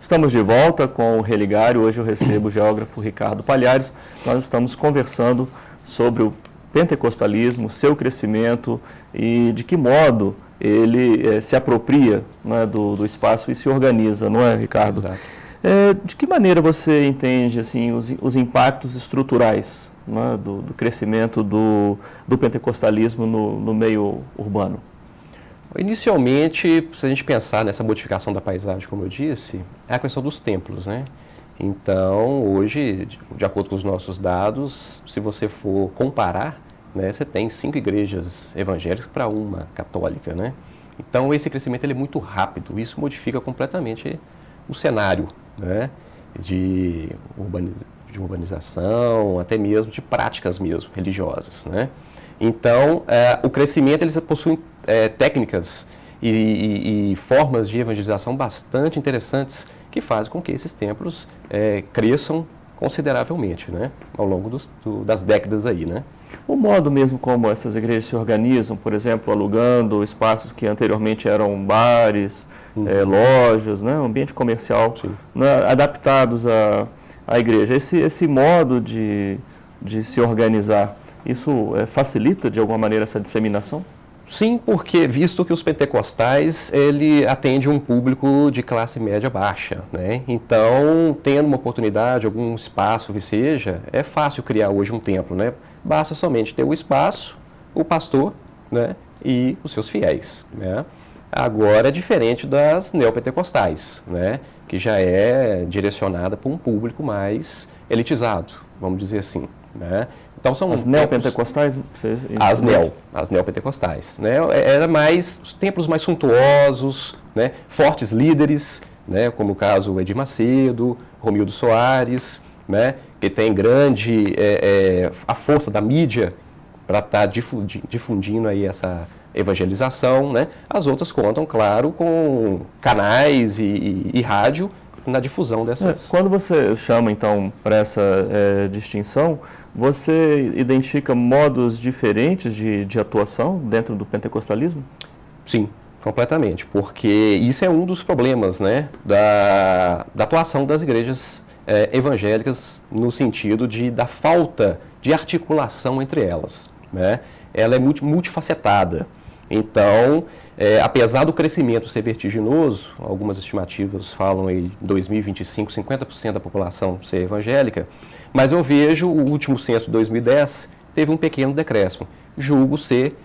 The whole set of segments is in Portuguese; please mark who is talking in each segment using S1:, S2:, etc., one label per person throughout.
S1: Estamos de volta com o Religário. Hoje eu recebo o geógrafo Ricardo Palhares. Nós estamos conversando sobre o pentecostalismo, seu crescimento e de que modo ele se apropria, né, do espaço e se organiza, não é, Ricardo?
S2: Exato.
S1: De que maneira você entende assim, os impactos estruturais, né, do crescimento do pentecostalismo no meio urbano?
S2: Inicialmente, se a gente pensar nessa modificação da paisagem, como eu disse, é a questão dos templos, né? Então, hoje, de acordo com os nossos dados, se você for comparar, né, você tem 5 igrejas evangélicas para uma católica, né? Então, esse crescimento ele é muito rápido, isso modifica completamente o cenário, né, de urbanização, até mesmo de práticas mesmo, religiosas, né? Então, o crescimento, eles possuem técnicas e formas de evangelização bastante interessantes que fazem com que esses templos cresçam consideravelmente, né, ao longo das décadas aí, né?
S1: O modo mesmo como essas igrejas se organizam, por exemplo, alugando espaços que anteriormente eram bares, lojas, né, ambiente comercial, né, adaptados à igreja. Esse modo de se organizar, isso facilita de alguma maneira essa disseminação?
S2: Sim, porque visto que os pentecostais, ele atende um público de classe média baixa, né? Então, tendo uma oportunidade, algum espaço que seja, é fácil criar hoje um templo, né? Basta somente ter o espaço, o pastor, né, e os seus fiéis, né? Agora é diferente das neopentecostais, né, que já é direcionada para um público mais elitizado, vamos dizer assim, né? Então são
S1: as neopentecostais?
S2: As neopentecostais, né? Era mais templos mais suntuosos, né, fortes líderes, né, como o caso Edir Macedo, Romildo Soares, né, que tem grande a força da mídia para estar difundindo aí essa evangelização, né? As outras contam, claro, com canais e rádio na difusão dessas.
S1: Quando você chama, então, para essa distinção, você identifica modos diferentes de atuação dentro do pentecostalismo?
S2: Sim, completamente, porque isso é um dos problemas, né, da atuação das igrejas evangélicas no sentido da falta de articulação entre elas, né? Ela é multifacetada. Então, apesar do crescimento ser vertiginoso, algumas estimativas falam em 2025, 50% da população ser evangélica, mas eu vejo o último censo de 2010 teve um pequeno decréscimo. Julgo ser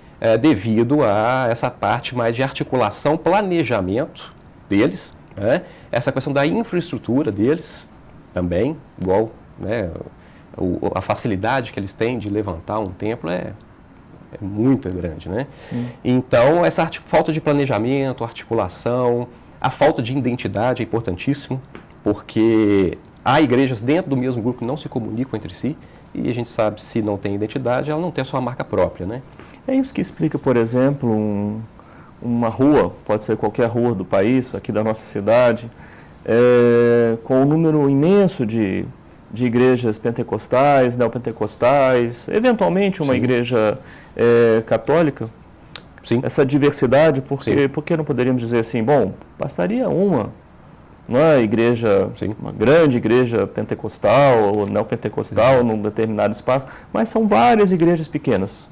S2: devido a essa parte mais de articulação, planejamento deles, né? Essa questão da infraestrutura deles também, igual, né, a facilidade que eles têm de levantar um templo é muito grande, né? Sim. Então, essa falta de planejamento, articulação, a falta de identidade é importantíssimo, porque há igrejas dentro do mesmo grupo que não se comunicam entre si, e a gente sabe, se não tem identidade, ela não tem a sua marca própria, né?
S1: É isso que explica, por exemplo, uma rua, pode ser qualquer rua do país, aqui da nossa cidade, com um número imenso de igrejas pentecostais, neopentecostais, eventualmente uma igreja católica.
S2: Sim.
S1: Essa diversidade, porque não poderíamos dizer assim, bom, bastaria uma igreja, uma grande igreja pentecostal ou neopentecostal num determinado espaço, mas são várias igrejas pequenas.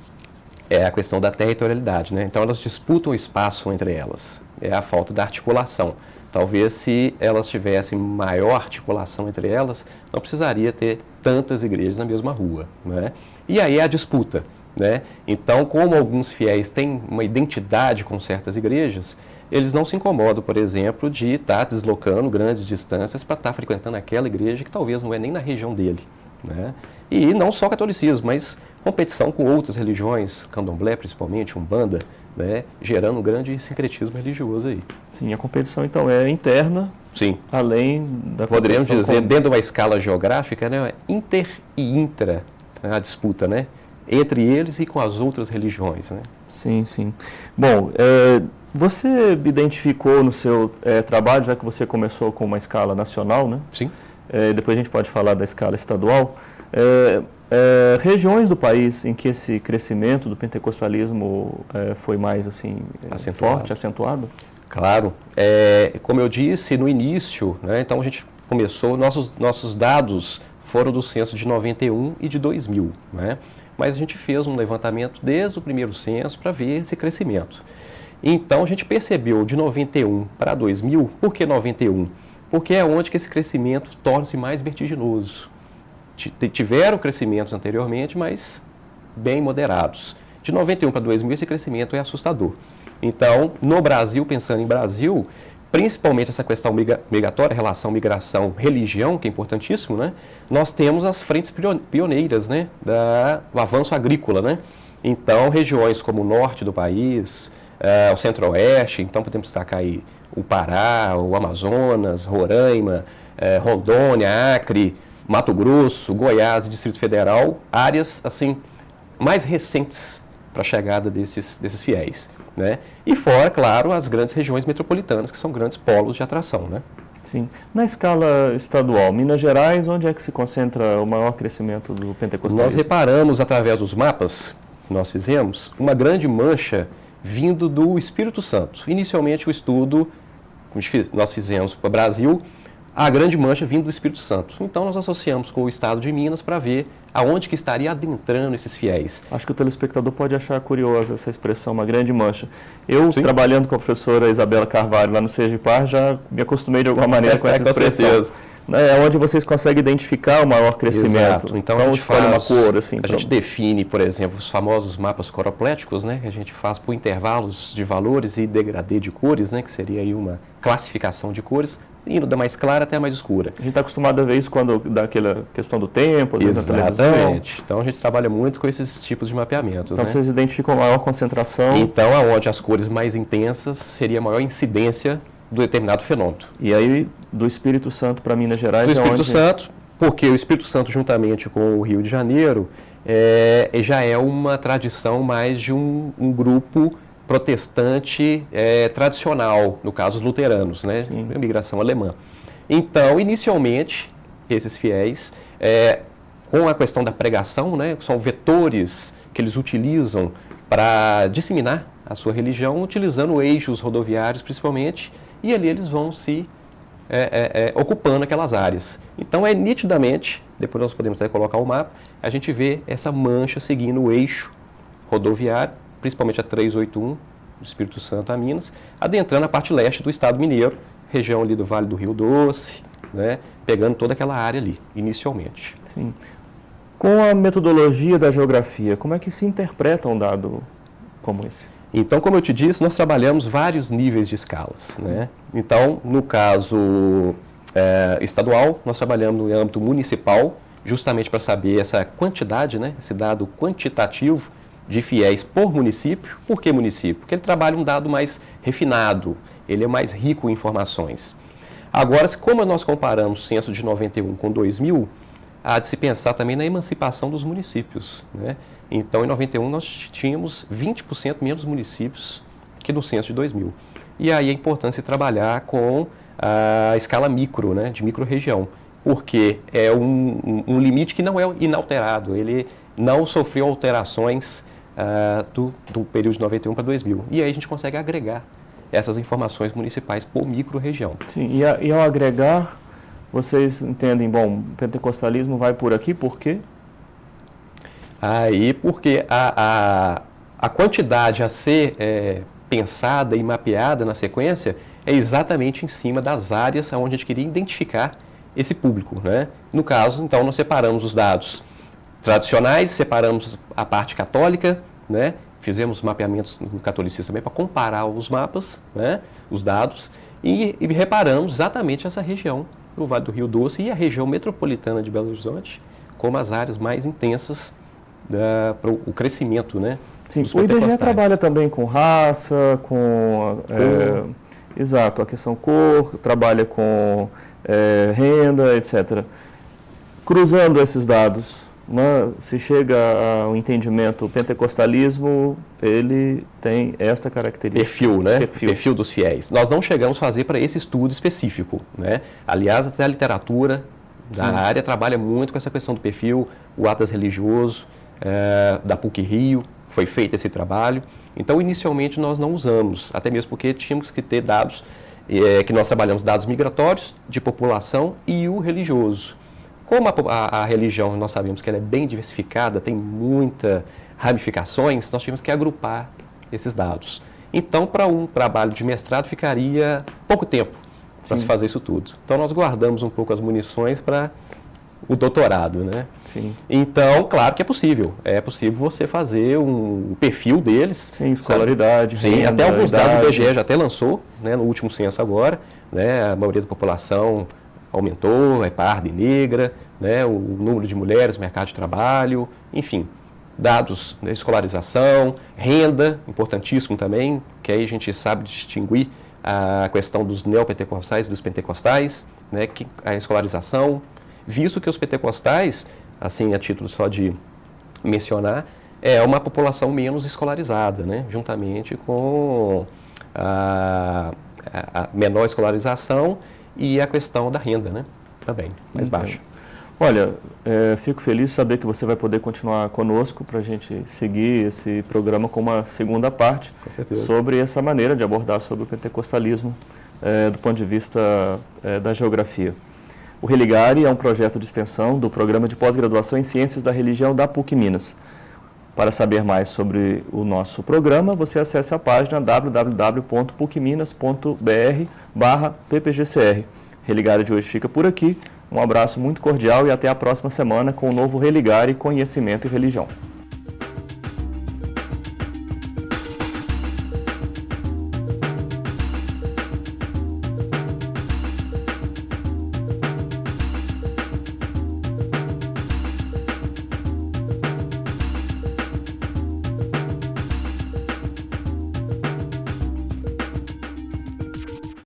S2: É a questão da territorialidade, né? Então elas disputam espaço entre elas, é a falta da articulação. Talvez se elas tivessem maior articulação entre elas, não precisaria ter tantas igrejas na mesma rua, né? E aí é a disputa, né? Então, como alguns fiéis têm uma identidade com certas igrejas, eles não se incomodam, por exemplo, de estar deslocando grandes distâncias para estar frequentando aquela igreja que talvez não é nem na região dele, né? E não só catolicismo, mas competição com outras religiões, candomblé principalmente, umbanda, né, gerando um grande sincretismo religioso aí.
S1: Sim, a competição então é interna,
S2: sim,
S1: além da
S2: poderíamos dizer, dentro de uma escala geográfica, né, inter e intra, né, a disputa, né, entre eles e com as outras religiões, né?
S1: Sim, sim. Bom, você identificou no seu trabalho, já que você começou com uma escala nacional, né?
S2: Sim.
S1: Depois a gente pode falar da escala estadual, regiões do país em que esse crescimento do pentecostalismo foi mais assim, forte, acentuado?
S2: Claro. Como eu disse no início, né, então a gente começou, nossos dados foram do censo de 91 e de 2000, né? Mas a gente fez um levantamento desde o primeiro censo para ver esse crescimento. Então a gente percebeu de 91 para 2000, por que 91? Porque é onde que esse crescimento torna-se mais vertiginoso. Tiveram crescimentos anteriormente, mas bem moderados. De 91 para 2000 esse crescimento é assustador. Então, no Brasil, pensando em Brasil, principalmente essa questão migratória, relação migração-religião, que é importantíssimo, né? Nós temos as frentes pioneiras, né? Do avanço agrícola, né? Então, regiões como o norte do país, o centro-oeste, então podemos destacar aí o Pará, o Amazonas, Roraima, Rondônia, Acre, Mato Grosso, Goiás e Distrito Federal, áreas assim mais recentes para a chegada desses fiéis, né? E fora, claro, as grandes regiões metropolitanas, que são grandes polos de atração, né?
S1: Sim. Na escala estadual, Minas Gerais, onde é que se concentra o maior crescimento do pentecostalismo?
S2: Nós reparamos, através dos mapas que nós fizemos, uma grande mancha vindo do Espírito Santo. Inicialmente, o estudo nós fizemos para o Brasil, a grande mancha vindo do Espírito Santo. Então, nós associamos com o estado de Minas para ver aonde que estaria adentrando esses fiéis.
S1: Acho que o telespectador pode achar curiosa essa expressão, uma grande mancha. Eu,
S2: Sim.
S1: trabalhando com a professora Isabela Carvalho lá no Sergipar, já me acostumei de alguma maneira com essa expressão.
S2: Certeza.
S1: É onde vocês conseguem identificar o maior crescimento.
S2: Exato. Então a gente
S1: escolhe uma cor, assim.
S2: A gente define, por exemplo, os famosos mapas coropléticos, né, que a gente faz por intervalos de valores e degradê de cores, né, que seria aí uma classificação de cores, indo da mais clara até a mais escura.
S1: A gente está acostumado a ver isso quando dá aquela questão do tempo, às vezes na televisão.
S2: Exatamente. Então a gente trabalha muito com esses tipos de mapeamentos.
S1: Então
S2: né?
S1: vocês identificam a maior concentração.
S2: Então, aonde as cores mais intensas seria a maior incidência do determinado fenômeno.
S1: E aí, do Espírito Santo para Minas Gerais,
S2: Do Espírito
S1: onde...
S2: Santo, porque o Espírito Santo, juntamente com o Rio de Janeiro, já é uma tradição mais de um grupo protestante tradicional, no caso os luteranos, né?
S1: Sim.
S2: A migração alemã. Então, inicialmente, esses fiéis, com a questão da pregação, né, são vetores que eles utilizam para disseminar a sua religião, utilizando eixos rodoviários principalmente, e ali eles vão se ocupando aquelas áreas. Então, nitidamente, depois nós podemos até colocar o mapa, a gente vê essa mancha seguindo o eixo rodoviário, principalmente a 381, do Espírito Santo a Minas, adentrando a parte leste do estado mineiro, região ali do Vale do Rio Doce, né, pegando toda aquela área ali, inicialmente.
S1: Sim. Com a metodologia da geografia, como é que se interpreta um dado como esse?
S2: Então, como eu te disse, nós trabalhamos vários níveis de escalas, né? Então, no caso estadual, nós trabalhamos no âmbito municipal, justamente para saber essa quantidade, né, esse dado quantitativo de fiéis por município. Por que município? Porque ele trabalha um dado mais refinado, ele é mais rico em informações. Agora, como nós comparamos o censo de 91 com 2000, há de se pensar também na emancipação dos municípios, né? Então, em 91, nós tínhamos 20% menos municípios que no censo de 2000. E aí a importância de trabalhar com a escala micro, né, de micro-região, porque é um limite que não é inalterado, ele não sofreu alterações do período de 91 para 2000. E aí a gente consegue agregar essas informações municipais por micro-região.
S1: Sim, e ao agregar, vocês entendem, bom, o pentecostalismo vai por aqui, por quê?
S2: Aí, porque a quantidade a ser pensada e mapeada na sequência é exatamente em cima das áreas onde a gente queria identificar esse público, né? No caso, então, nós separamos os dados tradicionais, separamos a parte católica, né? Fizemos mapeamentos no catolicismo também para comparar os mapas, né? Os dados, e reparamos exatamente essa região do Vale do Rio Doce e a região metropolitana de Belo Horizonte como as áreas mais intensas para o crescimento, né?
S1: Sim, o IBGE trabalha também com raça, exato, a questão cor, trabalha com renda, etc. Cruzando esses dados, né, se chega ao entendimento, o pentecostalismo, ele tem esta característica.
S2: Perfil, né? Perfil dos fiéis. Nós não chegamos a fazer para esse estudo específico, né? Aliás, até a literatura da área trabalha muito com essa questão do perfil, o Atlas Religioso, da PUC Rio, foi feito esse trabalho. Então, inicialmente, nós não usamos, até mesmo porque tínhamos que ter dados, que nós trabalhamos dados migratórios, de população e o religioso. Como a religião, nós sabemos que ela é bem diversificada, tem muitas ramificações, nós tivemos que agrupar esses dados. Então, para um trabalho de mestrado, ficaria pouco tempo para se fazer isso tudo. Então, nós guardamos um pouco as munições para o doutorado, né?
S1: Sim.
S2: Então, claro que é possível. É possível você fazer um perfil deles.
S1: Sim, escolaridade,
S2: sim,
S1: renda,
S2: até alguns dados o
S1: idade.
S2: IBGE já até lançou, né, no último censo agora, né, a maioria da população aumentou, é parda e negra, né, o número de mulheres no mercado de trabalho, enfim, dados de escolarização, renda, importantíssimo também, que aí a gente sabe distinguir a questão dos neopentecostais e dos pentecostais, né, que a escolarização, visto que os pentecostais, assim, a título só de mencionar, é uma população menos escolarizada, né, juntamente com a menor escolarização e a questão da renda, né, também, mais baixa.
S1: Olha, fico feliz de saber que você vai poder continuar conosco para a gente seguir esse programa com uma segunda parte sobre essa maneira de abordar sobre o pentecostalismo do ponto de vista da geografia. O Religare é um projeto de extensão do Programa de Pós-Graduação em Ciências da Religião da PUC Minas. Para saber mais sobre o nosso programa, você acesse a página www.pucminas.br/ppgcr. Religare de hoje fica por aqui. Um abraço muito cordial e até a próxima semana com o novo Religare Conhecimento e Religião.